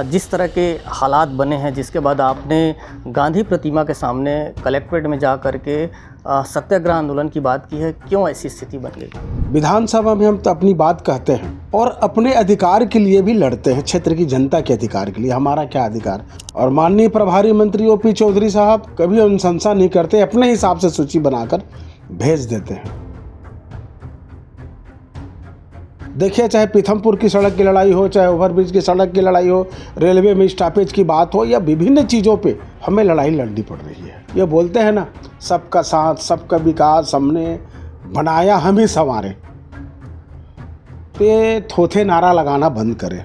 जिस तरह के हालात बने हैं, जिसके बाद आपने गांधी प्रतिमा के सामने कलेक्ट्रेट में जा कर के सत्याग्रह आंदोलन की बात की है, क्यों ऐसी स्थिति बन गई? विधानसभा में हम तो अपनी बात कहते हैं और अपने अधिकार के लिए भी लड़ते हैं, क्षेत्र की जनता के अधिकार के लिए। हमारा क्या अधिकार? और माननीय प्रभारी मंत्री ओपी चौधरी साहब कभी अनुशंसा नहीं करते, अपने हिसाब से सूची बनाकर भेज देते हैं। देखिए, चाहे पीथमपुर की सड़क की लड़ाई हो, चाहे ओवरब्रिज की सड़क की लड़ाई हो, रेलवे में स्टॉपेज की बात हो, या विभिन्न चीज़ों पे हमें लड़ाई लड़नी पड़ रही है। ये बोलते हैं ना, सबका साथ सबका विकास, हमने बनाया हम ही संवारे। पे थोथे नारा लगाना बंद करें।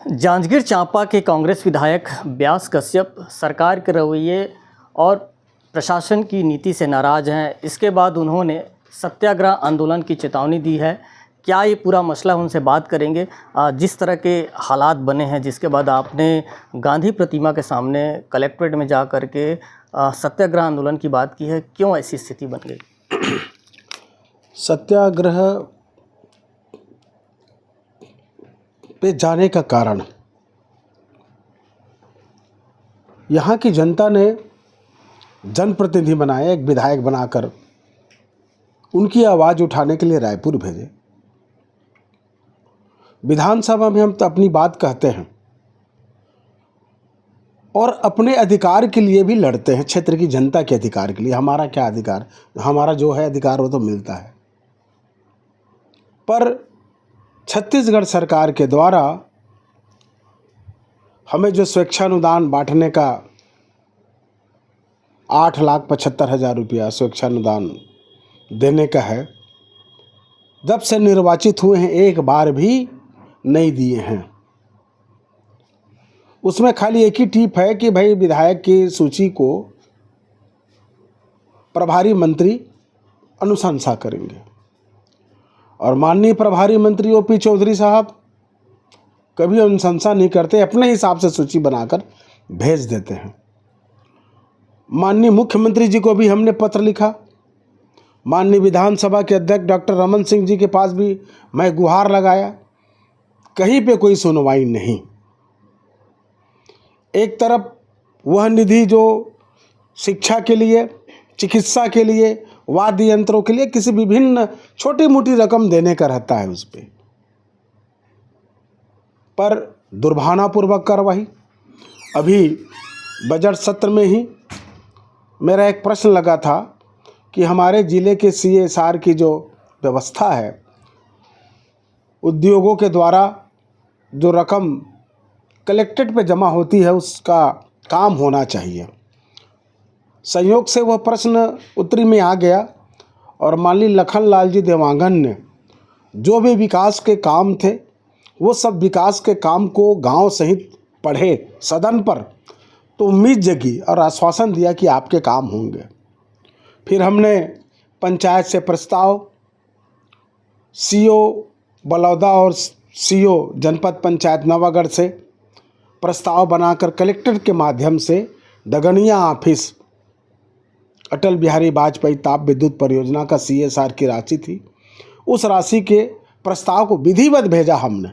जांजगीर चांपा के कांग्रेस विधायक व्यास कश्यप सरकार के रवैये और प्रशासन की नीति से नाराज़ हैं। इसके बाद उन्होंने सत्याग्रह आंदोलन की चेतावनी दी है। क्या ये पूरा मसला, उनसे बात करेंगे। जिस तरह के हालात बने हैं, जिसके बाद आपने गांधी प्रतिमा के सामने कलेक्ट्रेट में जा कर के सत्याग्रह आंदोलन की बात की है, क्यों ऐसी स्थिति बन गई? सत्याग्रह पे जाने का कारण, यहाँ की जनता ने जनप्रतिनिधि बनाए, एक विधायक बनाकर उनकी आवाज़ उठाने के लिए रायपुर भेजे। विधानसभा में हम तो अपनी बात कहते हैं और अपने अधिकार के लिए भी लड़ते हैं, क्षेत्र की जनता के अधिकार के लिए। हमारा क्या अधिकार? हमारा जो है अधिकार वो तो मिलता है। पर छत्तीसगढ़ सरकार के द्वारा हमें जो स्वेच्छानुदान बांटने का 8,75,000 रुपया स्वेच्छानुदान देने का है, जब से निर्वाचित हुए हैं एक बार भी नहीं दिए हैं। उसमें खाली एक ही टिप है कि भाई विधायक की सूची को प्रभारी मंत्री अनुशंसा करेंगे। और माननीय प्रभारी मंत्री ओपी चौधरी साहब कभी अनुशंसा नहीं करते, अपने हिसाब से सूची बनाकर भेज देते हैं। माननीय मुख्यमंत्री जी को भी हमने पत्र लिखा, माननीय विधानसभा के अध्यक्ष डॉक्टर रमन सिंह जी के पास भी मैं गुहार लगाया, कहीं पे कोई सुनवाई नहीं। एक तरफ वह निधि जो शिक्षा के लिए, चिकित्सा के लिए, वाद्य यंत्रों के लिए, किसी विभिन्न छोटी मोटी रकम देने का रहता है उस पर दुर्भावनापूर्वक कार्रवाई। अभी बजट सत्र में ही मेरा एक प्रश्न लगा था कि हमारे ज़िले के CSR की जो व्यवस्था है, उद्योगों के द्वारा जो रकम कलेक्ट्रेट पे जमा होती है उसका काम होना चाहिए। संयोग से वह प्रश्न उत्तरी में आ गया और माननीय लखनलाल जी देवांगन ने जो भी विकास के काम थे वो सब विकास के काम को गांव सहित पढ़े सदन पर, तो उम्मीद जगी और आश्वासन दिया कि आपके काम होंगे। फिर हमने पंचायत से प्रस्ताव, CO बलौदा और CO जनपद पंचायत नवागढ़ से प्रस्ताव बनाकर कलेक्टर के माध्यम से दगनिया ऑफिस अटल बिहारी वाजपेयी ताप विद्युत परियोजना का CSR की राशि थी, उस राशि के प्रस्ताव को विधिवत भेजा हमने,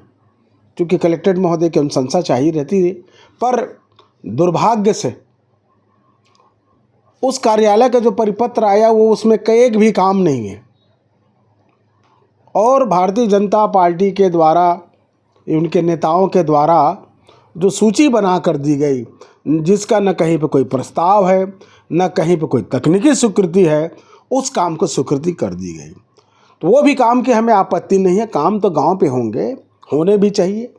क्योंकि कलेक्टर महोदय की अनुशंसा चाहिए रहती थी। पर दुर्भाग्य से उस कार्यालय का जो परिपत्र आया वो उसमें एक भी काम नहीं है। और भारतीय जनता पार्टी के द्वारा, उनके नेताओं के द्वारा जो सूची बना कर दी गई, जिसका न कहीं पे कोई प्रस्ताव है, न कहीं पे कोई तकनीकी स्वीकृति है, उस काम को स्वीकृति कर दी गई। तो वो भी काम की हमें आपत्ति नहीं है, काम तो गांव पे होंगे, होने भी चाहिए।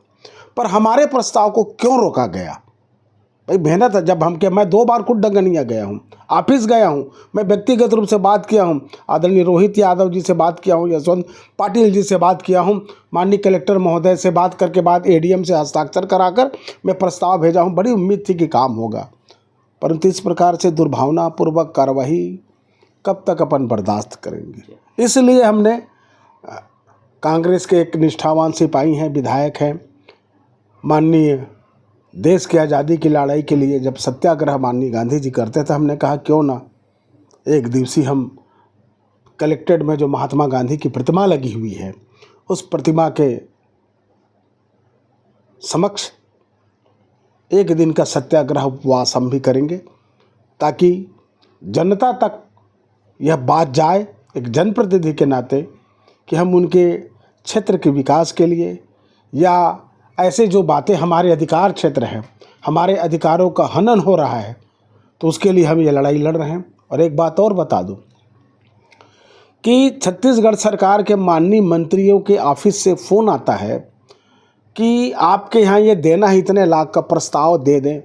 पर हमारे प्रस्ताव को क्यों रोका गया? भाई मेहनत है। जब मैं 2 बार खुद डंगनिया गया हूँ, ऑफिस गया हूँ, मैं व्यक्तिगत रूप से बात किया हूँ, आदरणीय रोहित यादव जी से बात किया हूँ, यशवंत पाटिल जी से बात किया हूँ, माननीय कलेक्टर महोदय से बात करके बाद ADM से हस्ताक्षर कराकर मैं प्रस्ताव भेजा हूँ। बड़ी उम्मीद थी कि काम होगा, परंतु इस प्रकार से दुर्भावनापूर्वक कार्रवाई कब तक अपन बर्दाश्त करेंगे? इसलिए हमने कांग्रेस के एक निष्ठावान सिपाही हैं, विधायक हैं, माननीय देश की आज़ादी की लड़ाई के लिए जब सत्याग्रह माननीय गांधी जी करते थे, हमने कहा क्यों ना एक दिवसीय हम कलेक्ट्रेट में जो महात्मा गांधी की प्रतिमा लगी हुई है, उस प्रतिमा के समक्ष एक दिन का सत्याग्रह उपवास हम भी करेंगे, ताकि जनता तक यह बात जाए एक जनप्रतिनिधि के नाते कि हम उनके क्षेत्र के विकास के लिए या ऐसे जो बातें हमारे अधिकार क्षेत्र हैं, हमारे अधिकारों का हनन हो रहा है, तो उसके लिए हम ये लड़ाई लड़ रहे हैं। और एक बात और बता दूं कि छत्तीसगढ़ सरकार के माननीय मंत्रियों के ऑफिस से फ़ोन आता है कि आपके यहाँ ये देना है, इतने लाख का प्रस्ताव दे दें।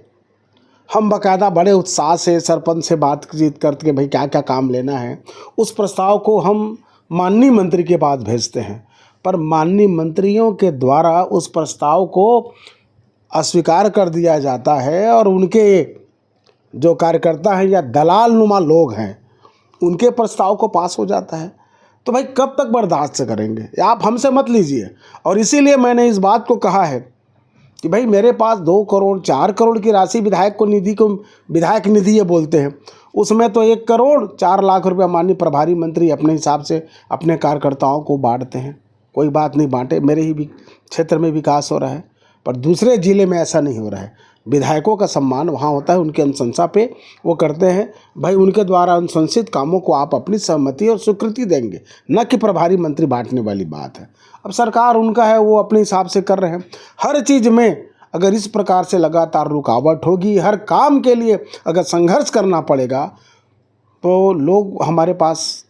हम बाकायदा बड़े उत्साह से सरपंच से बातचीत करके भाई क्या क्या काम लेना है, उस प्रस्ताव को हम माननीय मंत्री के पास भेजते हैं, पर माननीय मंत्रियों के द्वारा उस प्रस्ताव को अस्वीकार कर दिया जाता है और उनके जो कार्यकर्ता हैं या दलाल नुमा लोग हैं उनके प्रस्ताव को पास हो जाता है। तो भाई कब तक बर्दाश्त करेंगे, आप हमसे मत लीजिए। और इसीलिए मैंने इस बात को कहा है कि भाई मेरे पास 2 करोड़ 4 करोड़ की राशि विधायक निधि ये बोलते हैं, उसमें तो 1 करोड़ 4 लाख रुपया माननीय प्रभारी मंत्री अपने हिसाब से अपने कार्यकर्ताओं को बांटते हैं। कोई बात नहीं, बांटे, मेरे ही भी क्षेत्र में विकास हो रहा है, पर दूसरे ज़िले में ऐसा नहीं हो रहा है। विधायकों का सम्मान वहाँ होता है, उनकी अनुशंसा पे वो करते हैं। भाई उनके द्वारा अनुशंसित कामों को आप अपनी सहमति और स्वीकृति देंगे, न कि प्रभारी मंत्री बांटने वाली बात है। अब सरकार उनका है, वो अपने हिसाब से कर रहे हैं। हर चीज़ में अगर इस प्रकार से लगातार रुकावट होगी, हर काम के लिए अगर संघर्ष करना पड़ेगा, तो लोग हमारे पास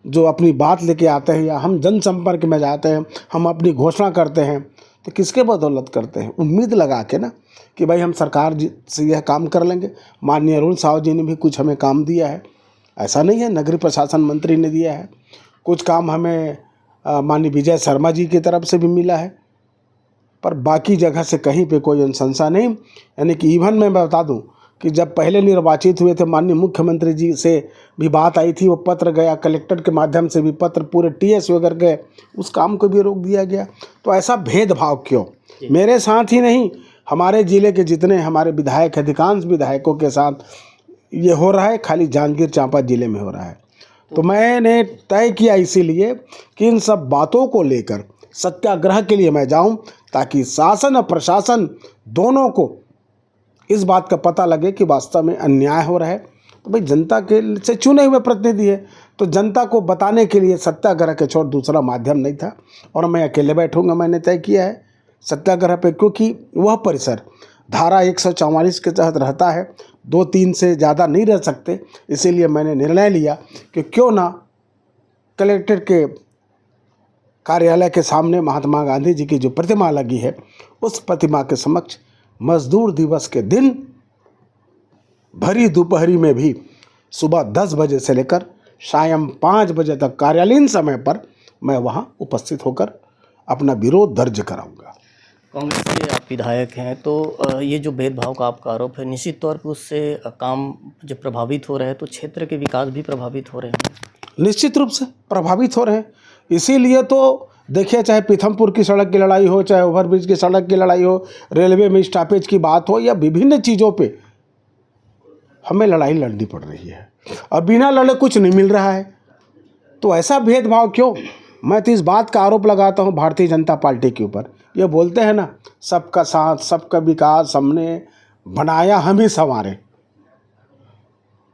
जो अपनी बात लेके आते हैं या हम जनसंपर्क में जाते हैं, हम अपनी घोषणा करते हैं, तो किसके बदौलत करते हैं? उम्मीद लगा के ना कि भाई हम सरकार से यह काम कर लेंगे। माननीय अरुण साहू जी ने भी कुछ हमें काम दिया है, ऐसा नहीं है, नगरीय प्रशासन मंत्री ने दिया है। कुछ काम हमें माननीय विजय शर्मा जी की तरफ से भी मिला है, पर बाकी जगह से कहीं पे कोई अनुशंसा नहीं। यानी कि इवन मैं बता दूं कि जब पहले निर्वाचित हुए थे, माननीय मुख्यमंत्री जी से भी बात आई थी, वो पत्र गया, कलेक्टर के माध्यम से भी पत्र, पूरे TS वगैरह गए, उस काम को भी रोक दिया गया। तो ऐसा भेदभाव क्यों? मेरे साथ ही नहीं, हमारे ज़िले के जितने हमारे विधायक, अधिकांश विधायकों के साथ ये हो रहा है, खाली जांजगीर चांपा ज़िले में हो रहा है। तो मैंने तय किया इसीलिए कि इन सब बातों को लेकर सत्याग्रह के लिए मैं जाऊं, ताकि शासन और प्रशासन दोनों को इस बात का पता लगे कि वास्तव में अन्याय हो रहा है। तो भाई जनता के से चुने हुए प्रतिनिधि है, तो जनता को बताने के लिए सत्याग्रह के छोड़ दूसरा माध्यम नहीं था। और मैं अकेले बैठूंगा, मैंने तय किया है सत्याग्रह पे, क्योंकि वह परिसर धारा 144 के तहत रहता है, 2-3 से ज़्यादा नहीं रह सकते। इसीलिए मैंने निर्णय लिया कि क्यों ना कलेक्टर के कार्यालय के सामने महात्मा गांधी जी की जो प्रतिमा लगी है, उस प्रतिमा के समक्ष मजदूर दिवस के दिन भरी दोपहरी में भी सुबह 10 बजे से लेकर शाम 5 बजे तक कार्यालयीन समय पर मैं वहां उपस्थित होकर अपना विरोध दर्ज कराऊंगा। कांग्रेस के आप विधायक हैं, तो ये जो भेदभाव का आपका आरोप है, निश्चित तौर पर उससे काम जब प्रभावित हो रहे हैं तो क्षेत्र के विकास भी प्रभावित हो रहे हैं। निश्चित रूप से प्रभावित हो रहे हैं। इसीलिए तो देखिए, चाहे पीथमपुर की सड़क की लड़ाई हो, चाहे ओवरब्रिज की सड़क की लड़ाई हो, रेलवे में स्टॉपेज की बात हो, या विभिन्न चीज़ों पे हमें लड़ाई लड़नी पड़ रही है और बिना लड़े कुछ नहीं मिल रहा है। तो ऐसा भेदभाव क्यों? मैं तो इस बात का आरोप लगाता हूँ भारतीय जनता पार्टी के ऊपर। ये बोलते हैं ना, सबका साथ सबका विकास हमने बनाया, हम ही संवारे।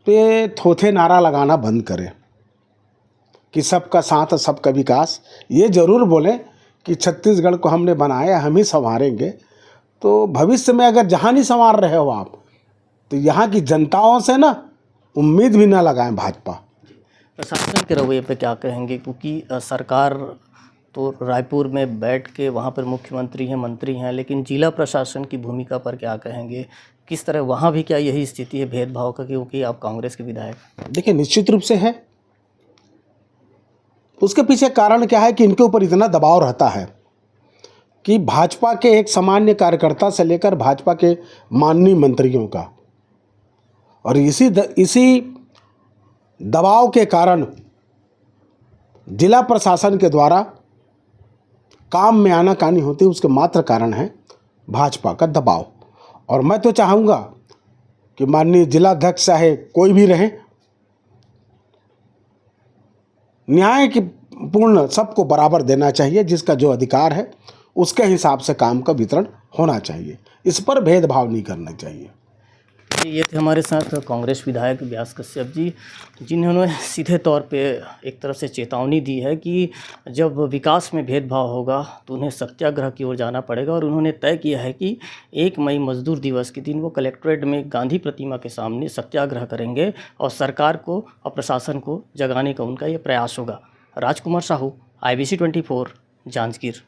तो ये थोथे नारा लगाना बंद करें कि सबका साथ सबका विकास। ये ज़रूर बोलें कि छत्तीसगढ़ को हमने बनाया, हम ही संवारेंगे। तो भविष्य में अगर जहाँ नहीं संवार रहे हो आप, तो यहाँ की जनताओं से ना उम्मीद भी ना लगाएं भाजपा। प्रशासन के रवैये पे क्या कहेंगे? क्योंकि सरकार तो रायपुर में बैठ के वहाँ पर मुख्यमंत्री हैं, मंत्री हैं, लेकिन जिला प्रशासन की भूमिका पर क्या कहेंगे? किस तरह वहाँ भी क्या यही स्थिति है भेदभाव का, क्योंकि आप कांग्रेस के विधायक? देखिए, निश्चित रूप से है। उसके पीछे कारण क्या है कि इनके ऊपर इतना दबाव रहता है कि भाजपा के एक सामान्य कार्यकर्ता से लेकर भाजपा के माननीय मंत्रियों का, और इसी दबाव के कारण जिला प्रशासन के द्वारा काम में आनाकानी होती है। उसके मात्र कारण है भाजपा का दबाव। और मैं तो चाहूँगा कि माननीय जिलाध्यक्ष चाहे कोई भी रहे, न्याय की पूर्ण सबको बराबर देना चाहिए। जिसका जो अधिकार है उसके हिसाब से काम का वितरण होना चाहिए। इस पर भेदभाव नहीं करना चाहिए। ये थे हमारे साथ कांग्रेस विधायक व्यास कश्यप जी, जिन्होंने सीधे तौर पे एक तरह से चेतावनी दी है कि जब विकास में भेदभाव होगा तो उन्हें सत्याग्रह की ओर जाना पड़ेगा। और उन्होंने तय किया है कि 1 मई मजदूर दिवस के दिन वो कलेक्ट्रेट में गांधी प्रतिमा के सामने सत्याग्रह करेंगे और सरकार को और प्रशासन को जगाने का उनका ये प्रयास होगा। राजकुमार साहू, IBC 24, जांजगीर।